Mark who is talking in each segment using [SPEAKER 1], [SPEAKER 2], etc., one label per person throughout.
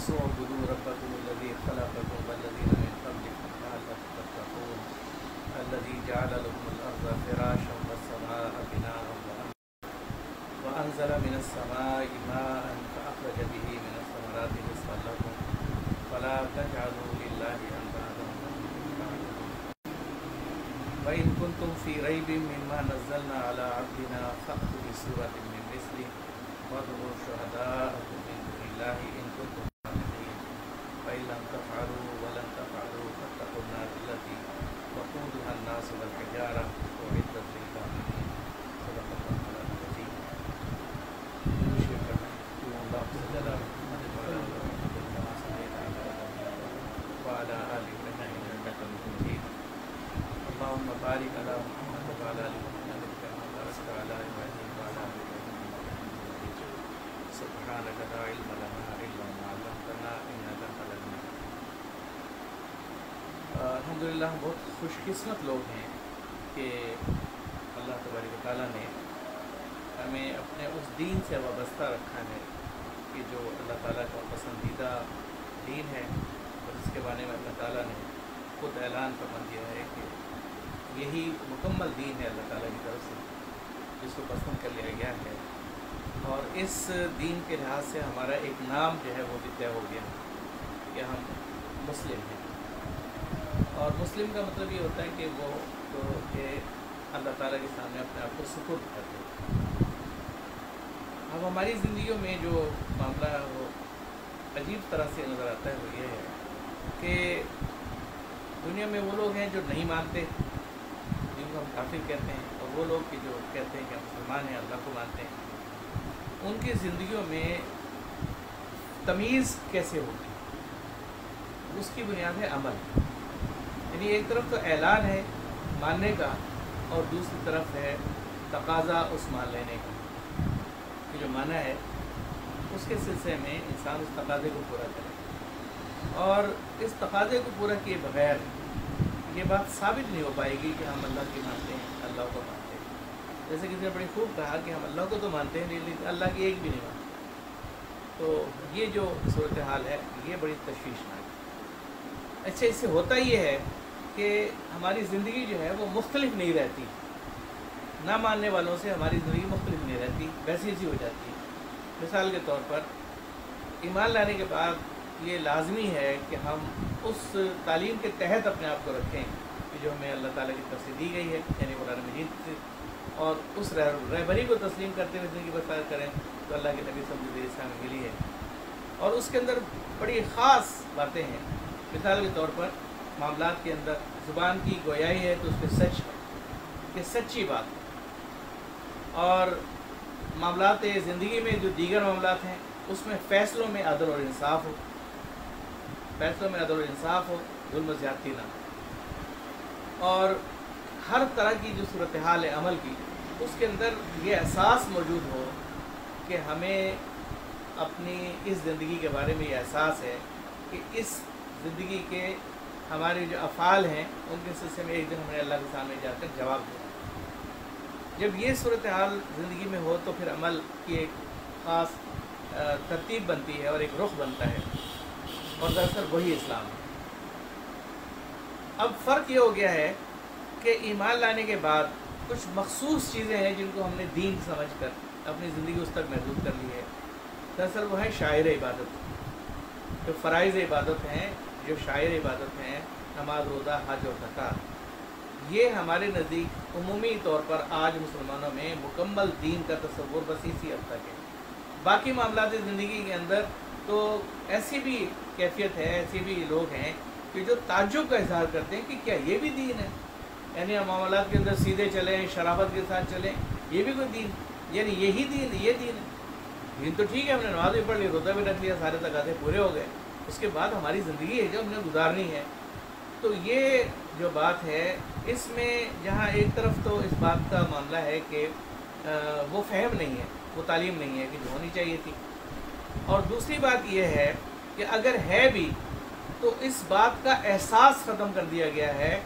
[SPEAKER 1] النَّاسُ اعْبُدُوا رَبَّكُمُ الَّذِي خَلَقَكُمْ وَالَّذِينَ مِن قَبْلِكُمْ لَعَلَّكُمْ تَتَّقُونَ الَّذِي جَعَلَ لَكُمُ الْأَرْضَ فِرَاشًا وَالسَّمَاءَ بِنَاءً وَأَنزَلَ مِنَ السَّمَاءِ مَاءً فَأَخْرَجَ بِهِ مِنَ الثَّمَرَاتِ رِزْقًا لَكُمْ فَلَا تَجْعَلُوا لِلَّهِ أَندَادًا وَأَنتُمْ تَعْلَمُونَ وَإِن كُنتُمْ فِي رَيْبٍ مِّمَّا نَزَّلْنَا عَلَىٰ عَبْدِنَا فَأْتُوا بِسُورَةٍ مِّن مِّثْلِهِ وَادْعُوا شُهَدَاءَكُم مِّن دُونِ اللَّهِ إِن كُنتُمْ صَادِقِينَ فَإِن لَّمْ تَفْعَلُوا وَلَن تَفْعَلُوا فَاتَّقُوا النَّارَ الَّتِي وَقُودُهَا النَّاسُ وَالْحِجَارَةُ أُعِدَّتْ لِلْكَافِرِينَ صدق الله العظيم. اللهم صل على محمد وعلى آل محمد كما صليت على إبراهيم وعلى آل إبراهيم إنك حميد مجيد. اللهم بارك على محمد وعلى آل محمد كما باركت على إبراهيم وعلى آل إبراهيم إنك حميد مجيد. سبحانك لا علم لنا إلا ما علمتنا إنك أنت العليم الحكيم. الحمدللہ ہم بہت خوش قسمت لوگ ہیں کہ اللہ تبارک و تعالیٰ نے ہمیں اپنے اس دین سے وابستہ رکھا ہے کہ جو اللہ تعالیٰ کا پسندیدہ دین ہے، اور اس کے بارے میں اللہ تعالیٰ نے خود اعلان فرما دیا ہے کہ یہی مکمل دین ہے اللہ تعالیٰ کی طرف سے جس کو پسند کر لیا گیا ہے. اور اس دین کے لحاظ سے ہمارا ایک نام جو ہے وہ بھی طے ہو گیا کہ ہم مسلم ہیں. اور مسلم کا مطلب یہ ہوتا ہے کہ وہ تو کہ اللہ تعالیٰ کے سامنے اپنے آپ کو سپرد کرتے ہیں. اب ہماری زندگیوں میں جو معاملہ ہے وہ عجیب طرح سے نظر آتا ہے، وہ یہ ہے کہ دنیا میں وہ لوگ ہیں جو نہیں مانتے، جن کو ہم کافر کہتے ہیں، اور وہ لوگ کہ جو کہتے ہیں کہ ہم مسلمان ہیں، اللہ کو مانتے ہیں. ان کی زندگیوں میں تمیز کیسے ہوگی؟ اس کی بنیاد ہے عمل. یعنی ایک طرف تو اعلان ہے ماننے کا، اور دوسری طرف ہے تقاضا اس مان لینے کا کہ جو مانا ہے اس کے سلسلے میں انسان اس تقاضے کو پورا کرے. اور اس تقاضے کو پورا کیے بغیر یہ بات ثابت نہیں ہو پائے گی کہ ہم اللہ کی مانتے ہیں، اللہ کو مانتے ہیں. جیسے کسی نے بڑی خوب کہا کہ ہم اللہ کو تو مانتے ہیں لیکن اللہ کی ایک بھی نہیں مانتے. تو یہ جو صورتحال ہے یہ بڑی تشویشناک ہے. اچھا، اس سے ہوتا یہ ہے کہ ہماری زندگی جو ہے وہ مختلف نہیں رہتی. نہ ماننے والوں سے ہماری زندگی مختلف نہیں رہتی، ویسی ایسی ہو جاتی ہے. مثال کے طور پر ایمان لانے کے بعد یہ لازمی ہے کہ ہم اس تعلیم کے تحت اپنے آپ کو رکھیں کہ جو ہمیں اللہ تعالیٰ کی طرف سے دی گئی ہے، یعنی قرآن مجید سے، اور اس رہبری کو تسلیم کرتے ہوئے زندگی بسر کریں تو اللہ کے نبی صلی اللہ علیہ وسلم میں ملی ہے. اور اس کے اندر بڑی خاص باتیں ہیں. مثال کے طور پر معاملات کے اندر زبان کی گویائی ہے تو اس پہ سچ ہے کہ سچی بات ہے. اور معاملات زندگی میں جو دیگر معاملات ہیں اس میں فیصلوں میں عدل اور انصاف ہو، فیصلوں میں عدل اور انصاف ہو، ظلم و زیادتی نہ ہو. اور ہر طرح کی جو صورتحال ہے عمل کی، اس کے اندر یہ احساس موجود ہو کہ ہمیں اپنی اس زندگی کے بارے میں یہ احساس ہے کہ اس زندگی کے ہمارے جو افعال ہیں ان کے سلسلے میں ایک دن ہمیں اللہ کے سامنے جا کر جواب دیں. جب یہ صورتحال زندگی میں ہو تو پھر عمل کی ایک خاص ترتیب بنتی ہے اور ایک رخ بنتا ہے، اور دراصل وہی اسلام ہے. اب فرق یہ ہو گیا ہے کہ ایمان لانے کے بعد کچھ مخصوص چیزیں ہیں جن کو ہم نے دین سمجھ کر اپنی زندگی اس تک محدود کر لی ہے. دراصل وہ ہے شاعر عبادت. جو فرائض عبادت ہیں، جو شاعر عبادت ہیں، نماز، روزہ، حج اور زکوٰۃ، یہ ہمارے نزدیک عمومی طور پر آج مسلمانوں میں مکمل دین کا تصور بس اسی حد تک ہے. باقی معاملات زندگی کے اندر تو ایسی بھی کیفیت ہے، ایسے بھی لوگ ہیں کہ جو تعجب کا اظہار کرتے ہیں کہ کیا یہ بھی دین ہے؟ یعنی ہم معاملات کے اندر سیدھے چلیں، شرافت کے ساتھ چلیں، یہ بھی کوئی دین؟ یعنی یہی دین، یہ دین ہے؟ دین تو ٹھیک ہے، ہم نے نماز بھی پڑھ لی، روزہ بھی رکھ لیا، سارے تقاضے پورے ہو گئے، اس کے بعد ہماری زندگی ہے جو ہم نے گزارنی ہے. تو یہ جو بات ہے اس میں جہاں ایک طرف تو اس بات کا معاملہ ہے کہ وہ فہم نہیں ہے، وہ تعلیم نہیں ہے کہ جو ہونی چاہیے تھی. اور دوسری بات یہ ہے کہ اگر ہے بھی تو اس بات کا احساس ختم کر دیا گیا ہے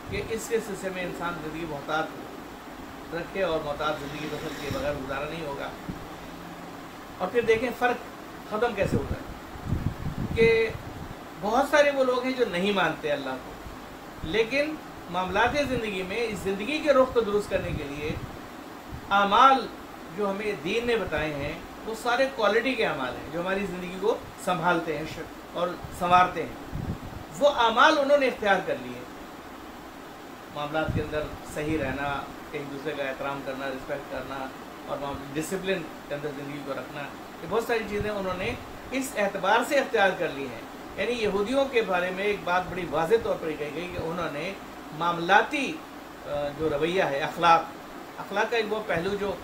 [SPEAKER 1] کہ اس کے سلسلے میں انسان زندگی محتاط رکھے اور محتاط زندگی بسر کے بغیر گزارا نہیں ہوگا. اور پھر دیکھیں فرق ختم کیسے ہوتا ہے. کہ बहुत सारे वो लोग हैं जो नहीं मानते अल्लाह को, लेकिन मामलात ज़िंदगी में इस ज़िंदगी के रुख को दुरुस्त करने के लिए आमाल जो हमें दीन ने बताए हैं वो सारे क्वालिटी के अमाल हैं जो हमारी ज़िंदगी को संभालते हैं और संवारते हैं। वो अमाल उन्होंने इख्तियार कर लिए। मामलात के अंदर सही रहना, एक दूसरे का एहतराम करना, रिस्पेक्ट करना और डिसिप्लिन के अंदर ज़िंदगी को रखना, ये बहुत सारी चीज़ें उन्होंने इस एतबार से इख्तियार कर ली हैं। यानी यहूदियों के बारे में एक बात बड़ी वाज़ेह तौर पर कही गई कि उन्होंने मामलाती जो रवैया है, अखलाक का एक वो पहलू जो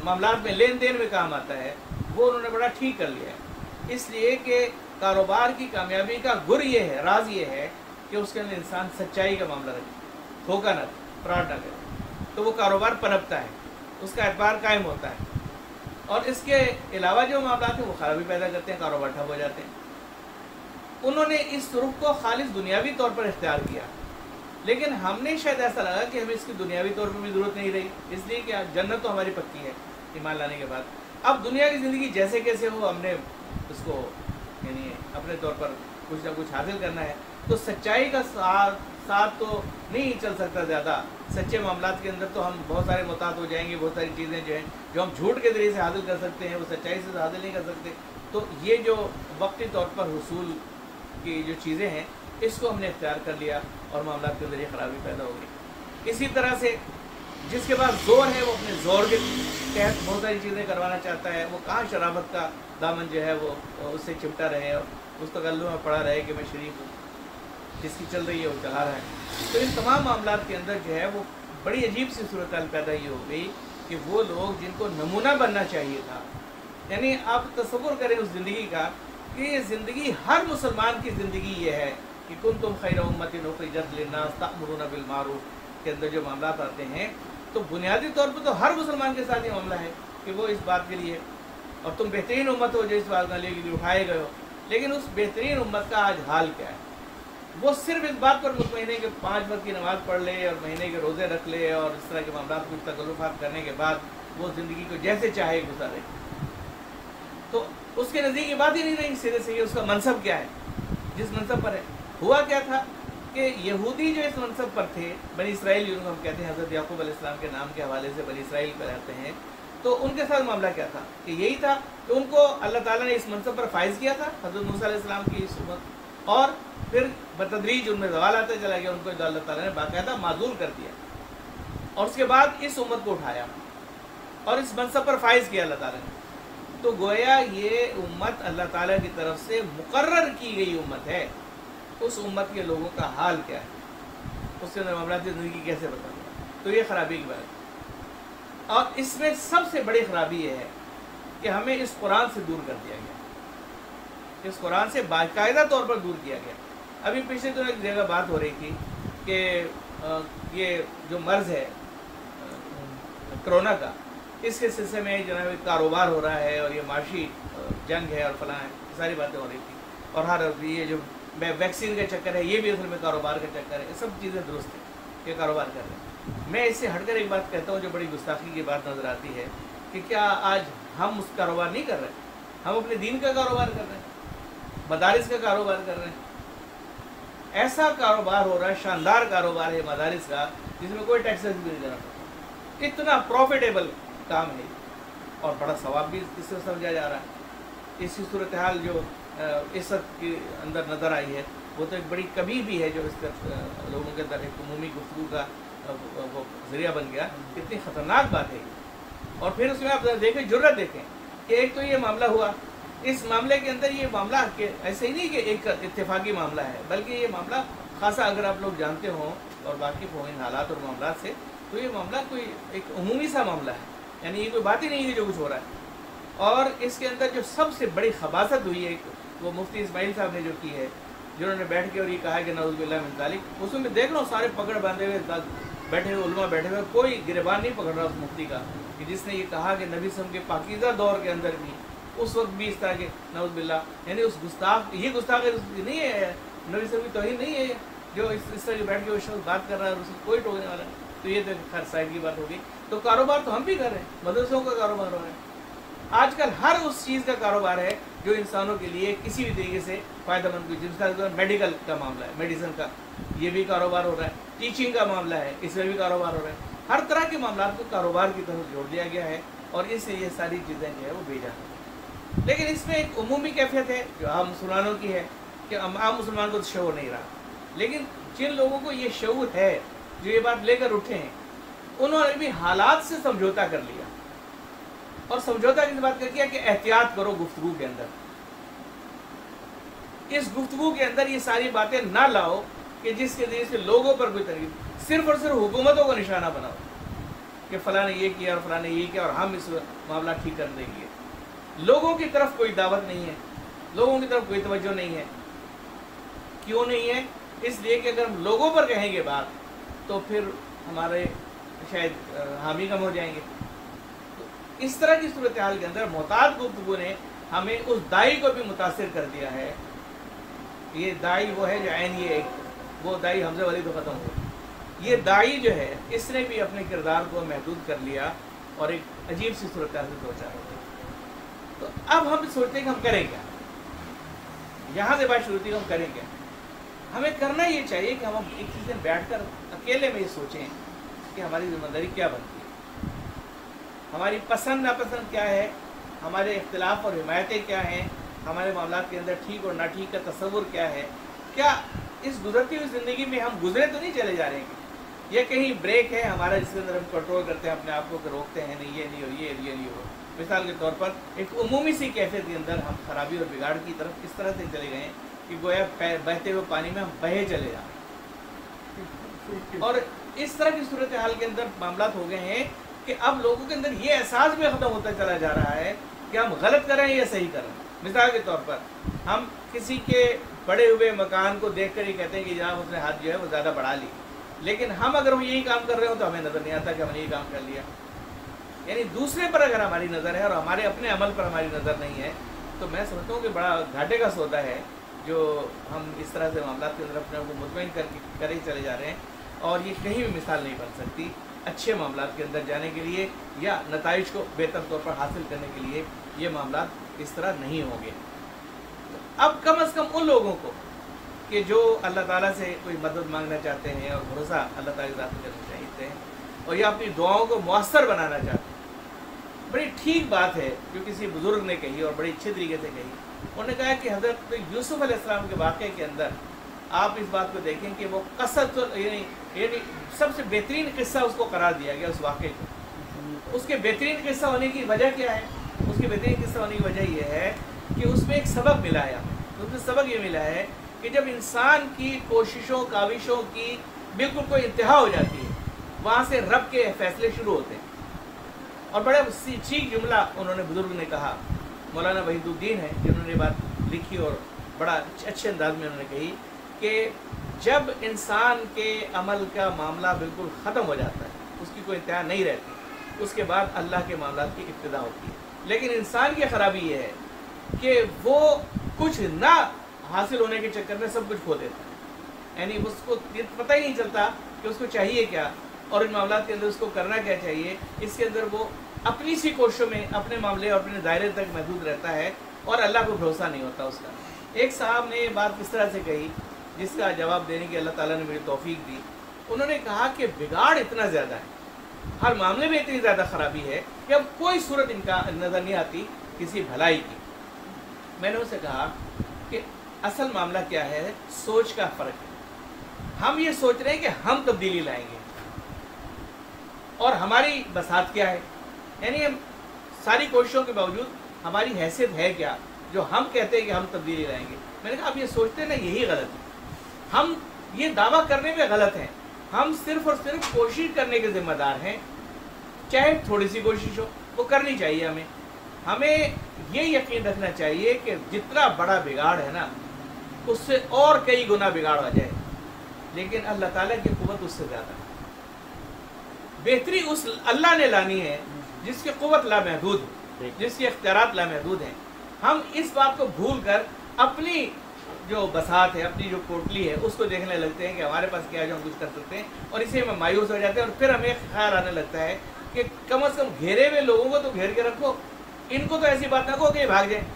[SPEAKER 1] मामलात में लेन देन में काम आता है, वो उन्होंने बड़ा ठीक कर लिया है। इसलिए कि कारोबार की कामयाबी का गुर ये है, राज ये है कि उसके अंदर इंसान सच्चाई का मामला रखे, धोखा न दे, फ्रॉड न करे, तो वो कारोबार पनपता है, उसका एतबार कायम होता है। और इसके अलावा जो मामला हैं वो खराबी पैदा करते हैं, कारोबार ठप हो जाते हैं। उन्होंने इस रुख को खालिस दुनियावी तौर पर इख्तियार किया, लेकिन हमने शायद ऐसा लगा कि हमें इसकी दुनियावी तौर पर भी ज़रूरत नहीं रही, इसलिए कि जन्नत तो हमारी पक्की है ईमान लाने के बाद। अब दुनिया की ज़िंदगी जैसे कैसे हो, हमने उसको यानी अपने तौर पर कुछ ना कुछ हासिल करना है, तो सच्चाई का साथ तो नहीं चल सकता ज़्यादा। सच्चे मामलात के अंदर तो हम बहुत सारे मुताद हो जाएंगे, बहुत सारी चीज़ें जो हैं जो हम झूठ के ज़रिए से हासिल कर सकते हैं वो सच्चाई से हासिल नहीं कर सकते। तो ये जो वक्ती तौर पर हुसूल की जो चीज़ें हैं इसको हमने इख्तियार कर लिया और मामलात के ज़रिए ख़राबी पैदा हो गई। इसी तरह से जिसके पास ज़ोर है वो अपने ज़ोर के तहत बहुत सारी चीज़ें करवाना चाहता है, वो कहाँ शराबत का दामन जो है वो उससे चिमटा रहे और उसका गल्लों में पड़ा रहे कि मैं शरीफ हूँ, जिसकी चल रही है वो चला रहा है। तो इन तमाम मामलात के अंदर जो है वो बड़ी अजीब सी सूरत पैदा ये हो गई कि वो लोग जिनको नमूना बनना चाहिए था, यानी आप तसव्वुर करें उस ज़िंदगी का कि ये ज़िंदगी हर मुसलमान की ज़िंदगी ये है कि कुंतुम खैर उम्मतिन उखरिजत लिन्नास तअमुरुना बिल मारूफ के अंदर जो मामलात आते हैं, तो बुनियादी तौर पर तो हर मुसलमान के साथ ये मामला है कि वो इस बात के लिए, और तुम बेहतरीन उम्मत हो जो इस बात के लिए उठाए गए हो। लेकिन उस बेहतरीन उम्मत का आज हाल क्या है? वो सिर्फ इस बात पर मुतमईन है कि 5 वक्त की नमाज़ पढ़ ले और महीने के रोज़े रख ले और इस तरह के मामला कुछ तकल्लुफ़ात करने के बाद वो ज़िंदगी को जैसे चाहे गुजारे। तो उसके नज़दीक की बात ही नहीं रही सीधे से उसका मनसब क्या है, जिस मनसब पर है। हुआ क्या था कि यहूदी जो इस मनसब पर थे, बनी इसराइल जिनको हम कहते हैं, हज़रत याकूब अलैहिस्सलाम के नाम के हवाले से बनी इसराइल पर रहते हैं, तो उनके साथ मामला क्या था कि यही था कि उनको अल्लाह ताला ने इस मनसब पर फाइज किया था, हज़रत मूसा अलैहिस्सलाम की इस उम्मत, और फिर बतदरीज उनमें ज़वाल आता चला गया, उनको अल्लाह ताला ने बाकायदा माजूल कर दिया और उसके बाद इस उम्मत को उठाया और इस मनसब पर फाइज किया अल्लाह ताला ने। तो गोया ये उम्मत अल्लाह ताला की तरफ से मुकर्रर की गई उम्मत है। उस उम्मत के लोगों का हाल क्या है, उसके अंदर मामला ज़िंदगी कैसे बताऊँ, तो ये ख़राबी की बात है। और इसमें सबसे बड़ी ख़राबी ये है कि हमें इस कुरान से दूर कर दिया गया, इस कुरान से बाकायदा तौर पर दूर किया गया। अभी पिछले दिनों एक जगह बात हो रही थी कि ये जो मर्ज़ है कोरोना का, इसके सिलसिले में जो है कारोबार हो रहा है और ये माशी जंग है और फलां है, सारी बातें हो रही थी। और हर ये जो वैक्सीन का चक्कर है ये भी असल में कारोबार का चक्कर है। सब चीज़ें दुरुस्त हैं कि कारोबार कर रहे हैं। मैं इससे हटकर एक बात कहता हूँ जो बड़ी गुस्ताखी की बात नज़र आती है कि क्या आज हम उस कारोबार नहीं कर रहे, हम अपने दीन का कारोबार कर रहे हैं, मदारिस का कारोबार कर रहे हैं। ऐसा कारोबार हो रहा है, शानदार कारोबार है मदारिस का, जिसमें कोई टैक्सेस भी नहीं देना पड़ता। इतना प्रॉफिटेबल काम है और बड़ा सवाब भी इससे समझा जा रहा है। इसी सूरत हाल जो इस वक्त के अंदर नज़र आई है वो तो एक बड़ी कमी भी है जो इस लोगों के अंदर एक उमूमी गुफ्तगू का वो ज़रिया बन गया। कितनी ख़तरनाक बात है। और फिर उसमें आप देखें, जुर्रत देखें कि एक तो ये मामला हुआ, इस मामले के अंदर ये मामला के ऐसे ही नहीं कि एक इत्तेफाकी मामला है, बल्कि ये मामला खासा अगर आप लोग जानते हों और वाकिफ़ हों इन हालात और मामला से, तो ये मामला कोई एक उमूमी सा मामला है, यानी ये कोई बात ही नहीं है जो कुछ हो रहा है। और इसके अंदर जो सबसे बड़ी खबासत हुई है वो मुफ्ती इस्माइल साहब ने जो की है, जिन्होंने बैठ के और ये कहा है कि नऊज़ुबिल्लाह मिन ज़ालिक, उसमें देख लो सारे पकड़ बांधे हुए बैठे हुए उलमा बैठे हुए, कोई गिरबान नहीं पकड़ रहा उस मुफ्ती का कि जिसने ये कहा कि नबी सल्लल्लाहु अलैहि वसल्लम के पाकीज़ा दौर के अंदर भी उस वक्त भी इस तरह के नऊज़ुबिल्लाह, यानी उस गुस्ताख, ये गुस्ताख नहीं है, नबी सल्लल्लाहु अलैहि वसल्लम की तौहीन नहीं है जो इस तरह के बैठ के उस वक्त बात कर रहा है और उसको कोई टोकने वाला नहीं। तो ये तो खैर साइड की बात होगी। तो कारोबार तो हम भी कर रहे हैं, मदरसों का कारोबार हो रहा है। आजकल हर उस चीज़ का कारोबार है जो इंसानों के लिए किसी भी तरीके से फ़ायदा मंद, जिस मेडिकल का मामला है, मेडिसिन का, ये भी कारोबार हो रहा है, टीचिंग का मामला है, इसमें भी कारोबार हो रहा है। हर तरह के मामला को कारोबार की तरफ जोड़ दिया गया है और इससे ये सारी चीज़ें जो है वो भेजा है। लेकिन इसमें एक उमूमी कैफियत है जो आम मुसलमानों की है कि आम मुसलमान को तो शऊर नहीं रहा, लेकिन जिन लोगों को ये शऊर है जो ये बात लेकर उठे हैं, उन्होंने भी हालात से समझौता कर लिया। और समझौता किस बात कर किया कि एहतियात करो गुफ्तगू के अंदर, इस गुफ्तगू के अंदर ये सारी बातें ना लाओ कि जिसके जरिए से लोगों पर कोई तनकीद, सिर्फ और सिर्फ हुकूमतों को निशाना बनाओ कि फलां ने ये किया और फलां ने ये किया और हम इस मामला ठीक कर देंगे। लोगों की तरफ कोई दावत नहीं है, लोगों की तरफ कोई तवज्जो नहीं है। क्यों नहीं है? इसलिए कि अगर हम लोगों पर कहेंगे बात तो फिर हमारे शायद हामी कम हो जाएंगे। तो इस तरह की सूरत हाल के अंदर मोहताज गुफ्तगू ने हमें उस दाई को भी मुतासिर कर दिया है। ये दाई वो है जो ऐन ये वो दाई हमज़ा वाली तो ख़त्म हो, ये दाई जो है इसने भी अपने किरदार को महदूद कर लिया और एक अजीब सी सूरत हाल से सोचा। तो अब हम सोचते हैं कि हम करें क्या, यहाँ से बात शुरू थी, हम करें क्या। हमें करना ये चाहिए कि हम एक चीज़ में बैठ कर अकेले में ये सोचें कि हमारी जिम्मेदारी क्या बनती है, हमारी पसंद नापसंद क्या है, हमारे इख्तिलाफ और हिमायतें क्या हैं, हमारे मामलात के अंदर ठीक और ना ठीक का तस्वुर क्या है। क्या इस गुजरती हुई ज़िंदगी में हम गुजरे तो नहीं चले जा रहे हैं, या कहीं ब्रेक है हमारा जिसके अंदर हम कंट्रोल करते हैं अपने आप को, रोकते हैं नहीं ये नहीं हो, ये नहीं हो। मिसाल के तौर पर एक उमूमी सी कैफियत के अंदर हम खराबी और बिगाड़ की तरफ इस तरह से चले गए कि गोया बहते हुए पानी में हम बहे चले जा रहे हैं। और इस तरह की सूरत हाल के अंदर मामला हो गए हैं कि अब लोगों के अंदर ये एहसास भी ख़त्म होता चला जा रहा है कि हम गलत कर रहे हैं या सही कर रहे हैं। मिसाल के तौर पर हम किसी के बड़े हुए मकान को देख कर ही कहते हैं कि जनाब उसने हाथ जो है वो ज़्यादा बढ़ा ली, लेकिन हम अगर हम यही काम कर रहे हो तो हमें नज़र नहीं आता कि हमने यही काम कर लिया। यानी दूसरे पर अगर हमारी नज़र है और हमारे अपने अमल पर हमारी नज़र नहीं है, तो मैं समझता हूँ कि बड़ा घाटे का सौदा है जो हम इस तरह से मामला के अंदर अपने को मुतमईन करे चले जा रहे हैं। और ये कहीं भी मिसाल नहीं बन सकती अच्छे मामला के अंदर जाने के लिए या नताइज को बेहतर तौर पर हासिल करने के लिए। ये मामला इस तरह नहीं होंगे। तो अब कम अज़ कम उन लोगों को कि जो अल्लाह ताला से कोई मदद मांगना चाहते हैं और भरोसा अल्लाह ताला की ज़ात पे करना चाहते हैं और या अपनी दुआओं को मुअस्सर बनाना चाहते हैं, बड़ी ठीक बात है जो किसी बुज़ुर्ग ने कही और बड़ी अच्छे तरीके से कही। उन्होंने कहा कि हज़रत यूसुफ़ अलैहिस्सलाम के वाक़े के अंदर आप इस बात को देखें कि वो कसरत यानी सबसे बेहतरीन किस्सा उसको करार दिया गया उस वाक़े को। उसके बेहतरीन किस्सा होने की वजह क्या है? उसके बेहतरीन किस्सा होने की वजह यह है कि उसमें एक सबक मिला है। उसमें सबक ये मिला है कि जब इंसान की कोशिशों काविशों की बिल्कुल कोई इंतहा हो जाती है, वहाँ से रब के फैसले शुरू होते हैं। और बड़ा ठीक जुमला उन्होंने बुजुर्ग ने कहा, मौलाना वहीदुद्दीन है जिन्होंने बात लिखी और बड़ा अच्छे अंदाज में उन्होंने कही कि जब इंसान के अमल का मामला बिल्कुल ख़त्म हो जाता है, उसकी कोई इंतहा नहीं रहती, उसके बाद अल्लाह के मामलात की इब्तिदा होती है। लेकिन इंसान की ख़राबी ये है कि वो कुछ ना हासिल होने के चक्कर में सब कुछ खो देता है। यानी उसको पता ही नहीं चलता कि उसको चाहिए क्या और इन मामलात के अंदर उसको करना क्या चाहिए। इसके अंदर वो अपनी सी कोशिशों में अपने मामले और अपने दायरे तक महदूद रहता है और अल्लाह को भरोसा नहीं होता उसका। एक साहब ने बात किस तरह से कही जिसका जवाब देने की अल्लाह ताला ने मुझे तौफीक दी। उन्होंने कहा कि बिगाड़ इतना ज़्यादा है, हर मामले में इतनी ज़्यादा ख़राबी है कि अब कोई सूरत इनका नज़र नहीं आती किसी भलाई की। मैंने उनसे कहा कि असल मामला क्या है, सोच का फ़र्क है। हम ये सोच रहे हैं कि हम तब्दीली लाएंगे और हमारी बसात क्या है, यानी हम सारी कोशिशों के बावजूद हमारी हैसियत है क्या जो हम कहते हैं कि हम तब्दीली लाएंगे। मैंने कहा आप ये सोचते हैं ना, यही गलत है। हम ये दावा करने में गलत हैं। हम सिर्फ और सिर्फ कोशिश करने के ज़िम्मेदार हैं, चाहे थोड़ी सी कोशिश हो, वो करनी चाहिए। हमें ये यकीन रखना चाहिए कि जितना बड़ा बिगाड़ है ना, उससे और कई गुना बिगाड़ हो जाए, लेकिन अल्लाह ताला की कुव्वत उससे ज़्यादा है। बेहतरी उस अल्लाह ने लानी है जिसकी कुव्वत लामहदूद है, जिसके इख्तियारात लामहदूद हैं। हम इस बात को भूल कर अपनी जो बसात है, अपनी जो कोटली है, उसको देखने लगते हैं कि हमारे पास क्या है जो हम कुछ कर सकते हैं, और इसे हम मायूस हो जाते हैं। और फिर हमें ख्याल आने लगता है कि कम अज़ कम घेरे हुए लोगों को तो घेर के रखो, इनको तो ऐसी बात ना कहो कि ये भाग जाए।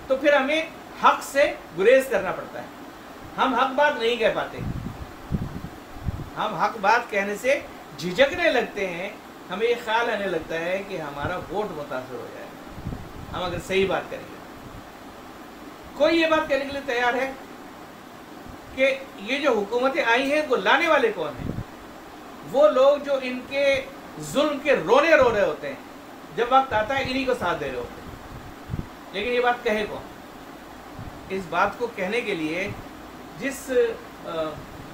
[SPEAKER 1] तो फिर हमें हक से गुरेज करना पड़ता है। हम हक बात नहीं कह पाते, हम हक बात कहने से झिझकने लगते हैं। हमें ये ख्याल आने लगता है कि हमारा वोट मुतासर हो जाएगा हम अगर सही बात करेंगे। कोई ये बात कहने के लिए तैयार है कि ये जो हुकूमतें आई हैं वो लाने वाले कौन हैं? वो लोग जो इनके जुल्म के रोने रो रहे होते हैं, जब वक्त आता है इन्हीं को साथ दे रहे होते हैं। लेकिन ये बात कहे कौन? इस बात को कहने के लिए जिस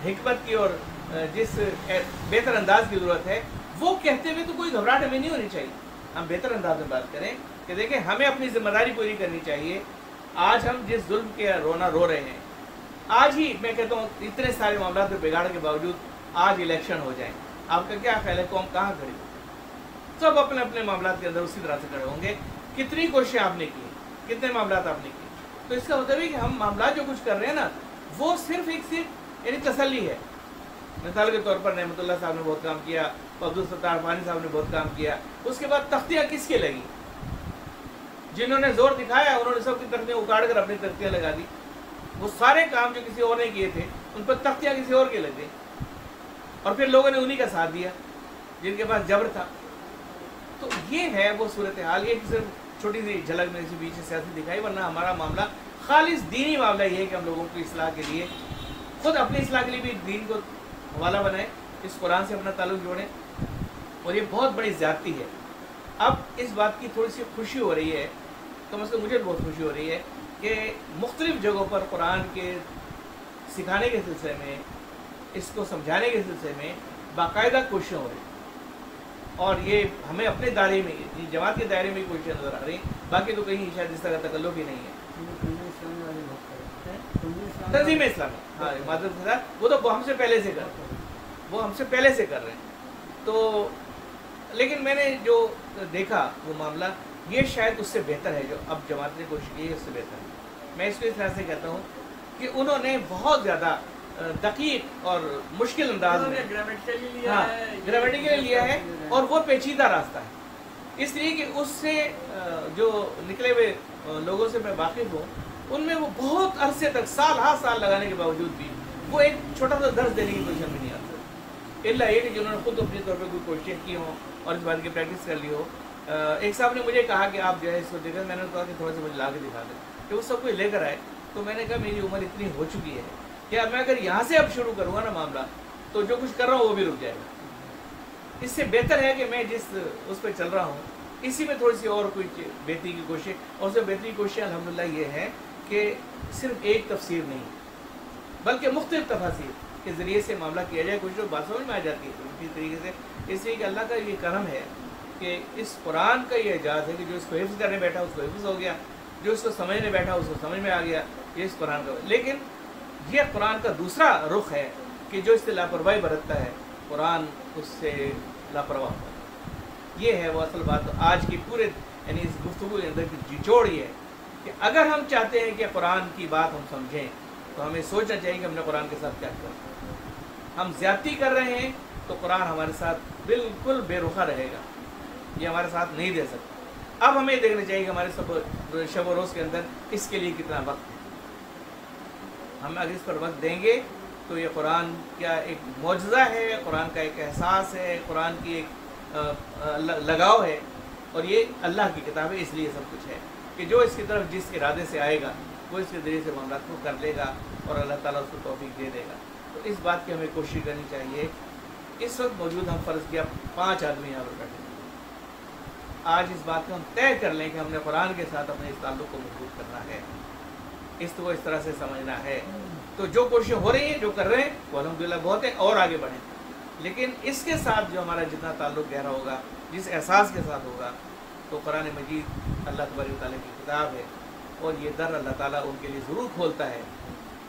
[SPEAKER 1] हिकमत की और जिस बेहतर अंदाज की ज़रूरत है, वो कहते हुए तो कोई घबराहट हमें नहीं होनी चाहिए। हम बेहतर अंदाज में बात करें कि देखें, हमें अपनी जिम्मेदारी पूरी करनी चाहिए। आज हम जिस जुल्म के रोना रो रहे हैं, आज ही मैं कहता हूँ इतने सारे मामला पे बिगाड़ के बावजूद आज इलेक्शन हो जाए, आपका क्या ख्याल है कौम कहाँ खड़ी? सब अपने अपने मामला के अंदर उसी तरह से खड़े होंगे। कितनी कोशिशें आपने की, कितने मामला आपने किए, तो इसका मतलब है कि हम मामला जो कुछ कर रहे हैं ना, वो सिर्फ यानी तसल्ली है। मिसाल के तौर पर रहमतुल्लाह साहब ने बहुत काम किया, अब्दुल सत्तार फानी साहब ने बहुत काम किया। उसके बाद तख्तियाँ किसके लगी? जिन्होंने जोर दिखाया उन्होंने सबकी तख्तियाँ उखाड़ कर अपनी तख्तियाँ लगा दी। वो सारे काम जो किसी और ने किए थे उन पर तख्तियाँ किसी और के लग गई, और फिर लोगों ने उन्हीं का साथ दिया जिनके पास जबर था। तो ये है वो सूरत हाल। ये सिर्फ छोटी सी झलक में इसी बीच सियासी दिखाई, वरना हमारा मामला खालिस दीनी मामला ये है कि हम लोगों को इस्लाह के लिए, खुद अपनी इस्लाह के लिए भी दीन को हवाला बनाए, इस कुरान से अपना ताल्लुक़ जोड़ें। और ये बहुत बड़ी ज़्यादती है। अब इस बात की थोड़ी सी खुशी हो रही है, कम से कम मुझे बहुत खुशी हो रही है कि मुख्तलिफ़ जगहों पर कुरान के सिखाने के सिलसिले में, इसको समझाने के सिलसिले में बाकायदा कोशिशें हो रही, और ये हमें अपने दायरे में, जमात के दायरे में कोशिशें नज़र आ रही। बाकी तो कहीं शायद इस तरह तकल्लुफ़ ही नहीं है। तंजीम इस्लामी, हाँ, मादर के साथ वो तो हमसे पहले से कर रहे हैं, वो हमसे पहले से कर रहे हैं। तो लेकिन मैंने जो देखा वो मामला, ये शायद उससे बेहतर है जो अब जमात ने कोशिश की है, उससे बेहतर है। मैं इसको इस तरह से कहता हूँ कि उन्होंने बहुत ज़्यादा दकीक और मुश्किल अंदाज में ग्रामेटिकली लिया है, और वो पेचीदा रास्ता है, इसलिए कि उससे जो निकले हुए लोगों से मैं वाकिफ़ हूँ, उनमें वो बहुत अरसे तक साल हाँ साल लगाने के बावजूद भी वो एक छोटा सा दर्ज देने की पोजीशन में नहीं आता। इल्ला ये कि जिन्होंने खुद अपने तौर पर कोई कोशिश की हो और इस बात की प्रैक्टिस कर ली हो। एक साहब ने मुझे कहा कि आप जो है इसको देखा, मैंने कहा कि थोड़ा सा मुझे ला के दिखा दें कि वो सब कोई लेकर आए। तो मैंने कहा मेरी उम्र इतनी हो चुकी है कि अब मैं अगर यहाँ से अब शुरू करूँगा ना मामला, तो जो कुछ कर रहा हूँ वो भी रुक जाएगा। इससे बेहतर है कि मैं जिस उस पर चल रहा हूँ, इसी में थोड़ी सी और कोई बेहतरी की कोशिश, और उससे बेहतरी की कोशिश अल्हम्दुलिल्लाह ये है कि सिर्फ एक तफसीर नहीं बल्कि मुख्तलिफ तफासीर के ज़रिए से मामला किया जाए। कुछ लोग बात समझ में आ जाती है इसी तरीके से। इसलिए कि अल्लाह का ये करम है कि इस कुरान का ये एजाज़ है कि जो इसको हिफ्ज़ करने बैठा उसको हिफ्ज़ हो गया, जो इसको समझने बैठा उसको समझ में आ गया, ये इस कुरान का। लेकिन ये कुरान का दूसरा रुख है कि जो इससे लापरवाही बरतता है, कुरान उससे लापरवाह होता है। ये है वो असल बात। तो आज की पूरे यानी इस गुफ्तगू के अंदर की निचोड़ ये है कि अगर हम चाहते हैं कि कुरान की बात हम समझें, तो हमें सोचना चाहिए कि हमने कुरान के साथ क्या किया। हम ज़्यादती कर रहे हैं तो कुरान हमारे साथ बिल्कुल बेरुखा रहेगा, ये हमारे साथ नहीं दे सकता। अब हमें देखना चाहिए कि हमारे सब शब व रोज़ के अंदर इसके लिए कितना वक्त है। हम अगर इस पर वक्त देंगे तो ये कुरान क्या एक मौजज़ा है, कुरान का एक एहसास है, कुरान की एक लगाव है, और ये अल्लाह की किताब है। इसलिए सब कुछ है कि जो इसकी तरफ जिस इरादे से आएगा वो इसके ज़रिए से मामला को कर लेगा और अल्लाह ताला उसको तौफीक दे देगा। तो इस बात की हमें कोशिश करनी चाहिए। इस वक्त मौजूद हम फ़र्ज़ किया 5 आदमी यहाँ पर बैठे, आज इस बात को हम तय कर लें कि हमने कुरान के साथ अपने इस ताल्लुक़ को मजबूत करना है, इसको इस तरह से समझना है। तो जो कोशिशें हो रही हैं, जो कर रहे हैं, वो अल्हम्दुलिल्लाह बहुत है, और आगे बढ़ें। लेकिन इसके साथ जो हमारा जितना ताल्लुक़ गहरा होगा, जिस एहसास के साथ होगा, तो कुरान मजीद अल्लाह तबारक व तआला की किताब है, और ये दर अल्लाह ताला उनके लिए ज़रूर खोलता है।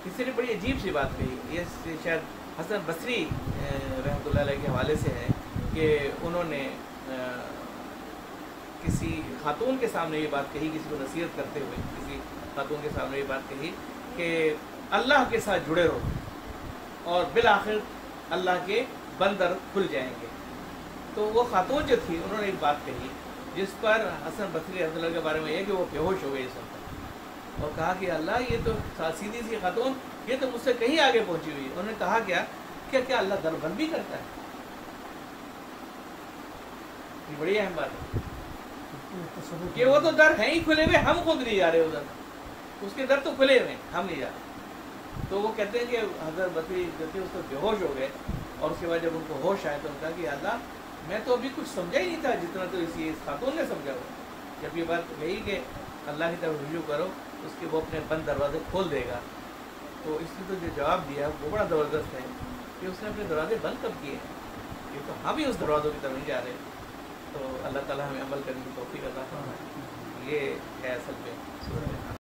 [SPEAKER 1] किसी ने बड़ी अजीब सी बात कही, ये शायद हसन बसरी रहमतुल्लाह अलैह के हवाले से है कि उन्होंने किसी खातून के सामने ये बात कही, किसी को नसीहत करते हुए किसी खातून के सामने ये बात कही कि अल्लाह के साथ जुड़े रहो और बिल आखिर अल्लाह के बंदर खुल जाएंगे। तो वो खातून जो थी उन्होंने एक बात कही जिस पर हसन बसरी रहमतुल्लाह के बारे में ये कि वो बेहोश हो गए इस वक्त। اور کہا کہ اللہ یہ تو سیدھی سی خاتون، یہ تو مجھ سے کہیں آگے پہنچی ہوئی ہے. انہوں نے کہا کیا اللہ در بند بھی کرتا ہے؟ یہ بڑی اہم بات ہے کہ وہ تو در ہیں ہی کھلے ہوئے، ہم خود نہیں جا رہے ادھر. اس کے در تو کھلے ہوئے ہیں، ہم نہیں جا رہے. تو وہ کہتے ہیں کہ حضرت بطری اس کو بے ہوش ہو گئے، اور اس کے بعد جب ان کو ہوش آئے تو ان کہا کہ اللہ میں تو ابھی کچھ سمجھا ہی نہیں تھا جتنا تو اس خاتون نے سمجھا ہوا. جب یہ بات کہی کہ اللہ کی طرف رجوع کرو، اس کے وہ اپنے بند دروازے کھول دے گا. تو اس نے تو جو جواب دیا وہ بڑا زبردست ہے کہ اس نے اپنے دروازے بند کب کیے ہیں. یہ تو ہم ہی اس دروازوں کی طرف نہیں جا رہے. تو اللہ تعالیٰ ہمیں عمل کرنے کی توفیق عطا فرمائے. یہ ہے اصل میں سورہ